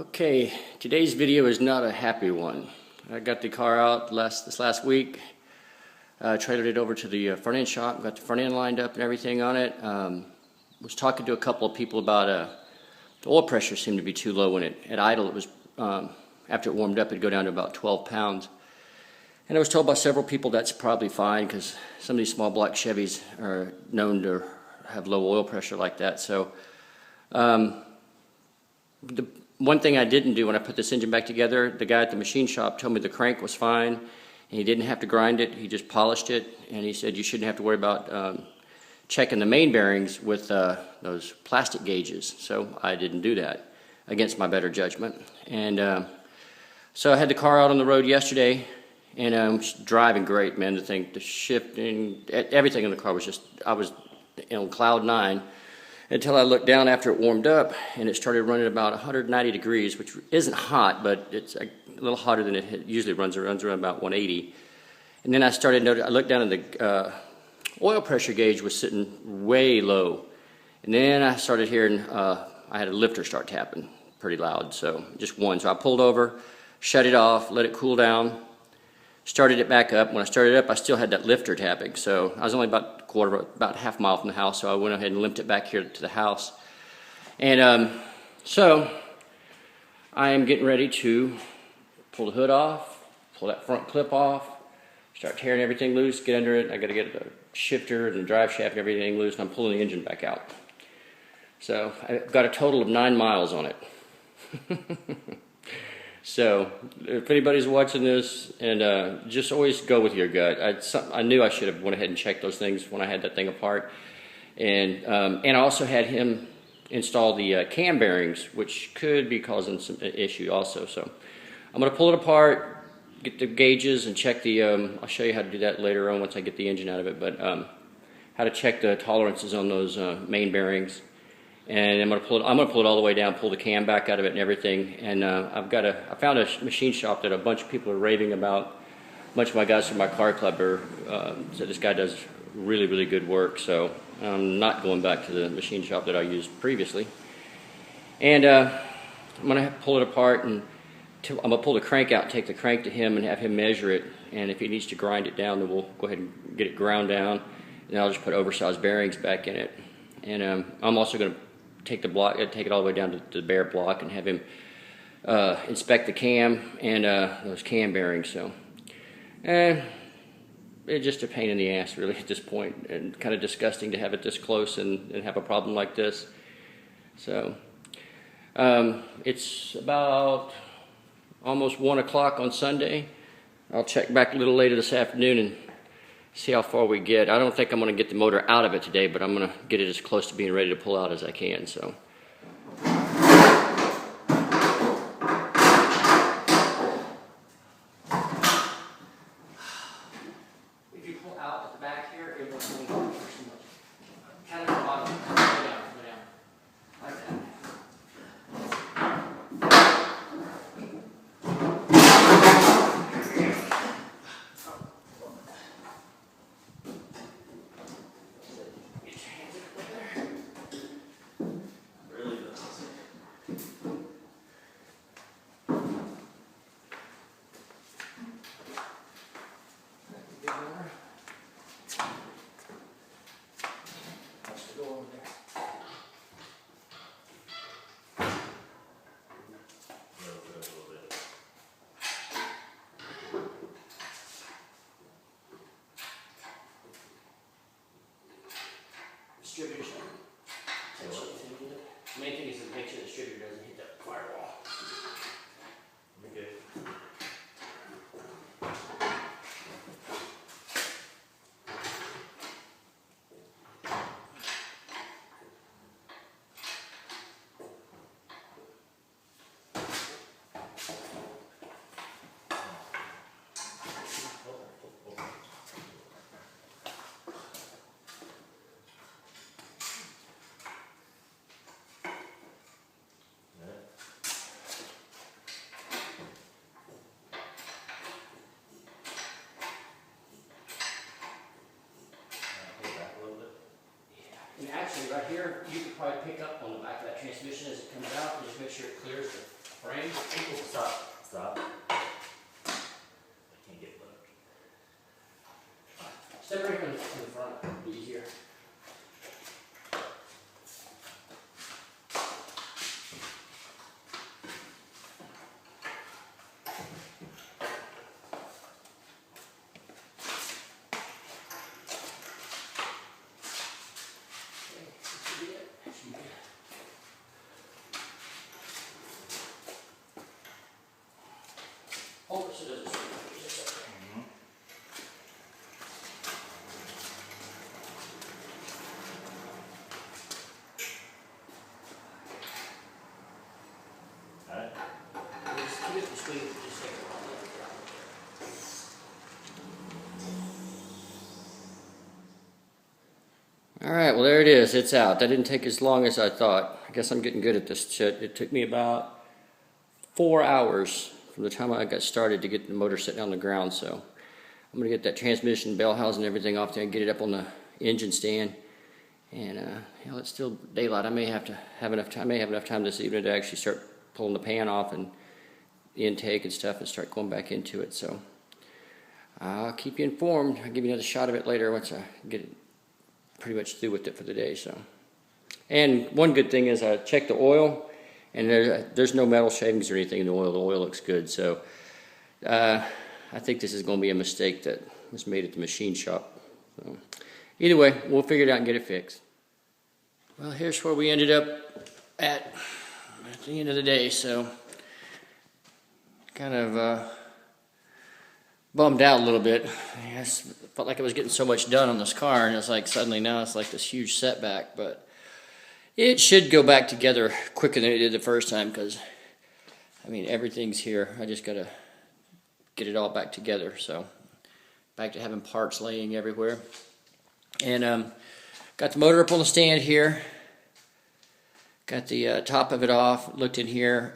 Okay, today's video is not a happy one. I got the car out this last week, trailered it over to the front end shop, got the front end lined up and everything on it. Was talking to a couple of people about the oil pressure seemed to be too low when at idle. It was after it warmed up, it'd go down to about 12 pounds. And I was told by several people that's probably fine because some of these small block Chevys are known to have low oil pressure like that. So the one thing I didn't do when I put this engine back together, the guy at the machine shop told me the crank was fine and he didn't have to grind it, he just polished it, and he said you shouldn't have to worry about checking the main bearings with those plastic gauges. So I didn't do that against my better judgment. And so I had the car out on the road yesterday and driving great, man. The shifting, everything in the car was just, I was on cloud nine. Until I looked down after it warmed up and it started running about 190 degrees, which isn't hot, but it's a little hotter than it usually runs. It runs around about 180. And then I started noticing, I looked down and the oil pressure gauge was sitting way low. And then I started hearing, I had a lifter start tapping pretty loud, so just one. So I pulled over, shut it off, let it cool down, started it back up. When I started it up, I still had that lifter tapping. So I was only about half a mile from the house, so I went ahead and limped it back here to the house. And so I am getting ready to pull the hood off, pull that front clip off, start tearing everything loose, get under it. I got to get the shifter and the drive shaft and everything loose, and I'm pulling the engine back out. So I've got a total of 9 miles on it. So if anybody's watching this, and just always go with your gut. I knew I should have went ahead and checked those things when I had that thing apart, and I also had him install the cam bearings, which could be causing some issue also. So I'm going to pull it apart, get the gauges, and check the. I'll show you how to do that later on once I get the engine out of it. But how to check the tolerances on those main bearings. And I'm going to pull it all the way down, pull the cam back out of it and everything. And I found a machine shop that a bunch of people are raving about. A bunch of my guys from my car club said this guy does really, really good work. So I'm not going back to the machine shop that I used previously. And I'm going to pull it apart, and I'm going to pull the crank out, take the crank to him and have him measure it. And if he needs to grind it down, then we'll go ahead and get it ground down. And I'll just put oversized bearings back in it. And I'm also going to take it all the way down to the bare block and have him inspect the cam and those cam bearings. So it's just a pain in the ass really at this point, and kind of disgusting to have it this close and have a problem like this. So it's about almost 1 o'clock on Sunday. I'll check back a little later this afternoon and see how far we get. I don't think I'm going to get the motor out of it today, but I'm going to get it as close to being ready to pull out as I can. So. If you pull out at the back here, it will pull kind of the bottom. Go down, like that. Distributors. The main thing is to make sure the distributor doesn't hit that firewall. Okay. And actually, right here, you could probably pick up on the back of that transmission as it comes out and just make sure it clears Frame, stop. Can't get low. Step right here in the front, it'll be easier. Hold it so it doesn't swing. Alright. Just keep it between just a second. Alright, well there it is. It's out. That didn't take as long as I thought. I guess I'm getting good at this shit. It took me about 4 hours from the time I got started to get the motor set on the ground, so I'm going to get that transmission bell housing and everything off there and get it up on the engine stand. And hell, it's still daylight. I may have enough time this evening to actually start pulling the pan off and the intake and stuff and start going back into it. So I'll keep you informed. I'll give you another shot of it later once I get it pretty much through with it for the day. So, and one good thing is I checked the oil, and there's no metal shavings or anything in the oil. The oil looks good. So I think this is going to be a mistake that was made at the machine shop. So, either way, we'll figure it out and get it fixed. Well, here's where we ended up at the end of the day. So kind of bummed out a little bit. I felt like I was getting so much done on this car, and it's like suddenly now it's like this huge setback. But it should go back together quicker than it did the first time, because I mean everything's here. I just gotta get it all back together. So back to having parts laying everywhere. And got the motor up on the stand here. Got the top of it off. Looked in here.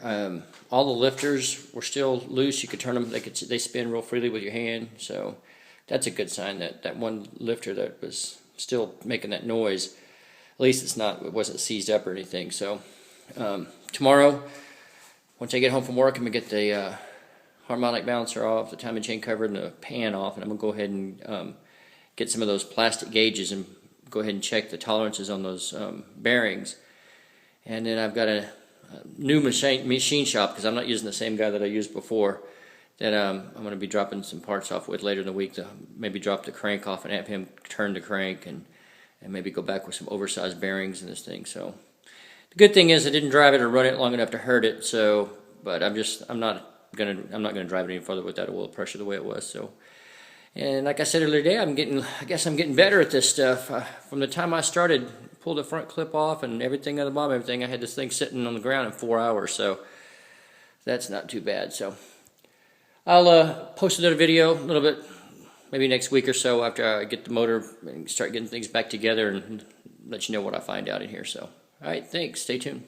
All the lifters were still loose. You could turn them. They spin real freely with your hand. So that's a good sign that that one lifter that was still making that noise, at least it wasn't seized up or anything. So tomorrow, once I get home from work, I'm gonna get the harmonic balancer off, the timing chain cover, and the pan off, and I'm gonna go ahead and get some of those plastic gauges and go ahead and check the tolerances on those bearings. And then I've got a new machine shop, because I'm not using the same guy that I used before, that I'm going to be dropping some parts off with later in the week to maybe drop the crank off and have him turn the crank and maybe go back with some oversized bearings in this thing. So the good thing is I didn't drive it or run it long enough to hurt it. So, but I'm not gonna drive it any further with that oil pressure the way it was. So, and like I said earlier today, I guess I'm getting better at this stuff. From the time I started, pulled the front clip off and everything on the bottom, everything, I had this thing sitting on the ground in 4 hours. So that's not too bad. So I'll post another video a little bit, maybe next week or so, after I get the motor and start getting things back together, and let you know what I find out in here. So, all right, thanks. Stay tuned.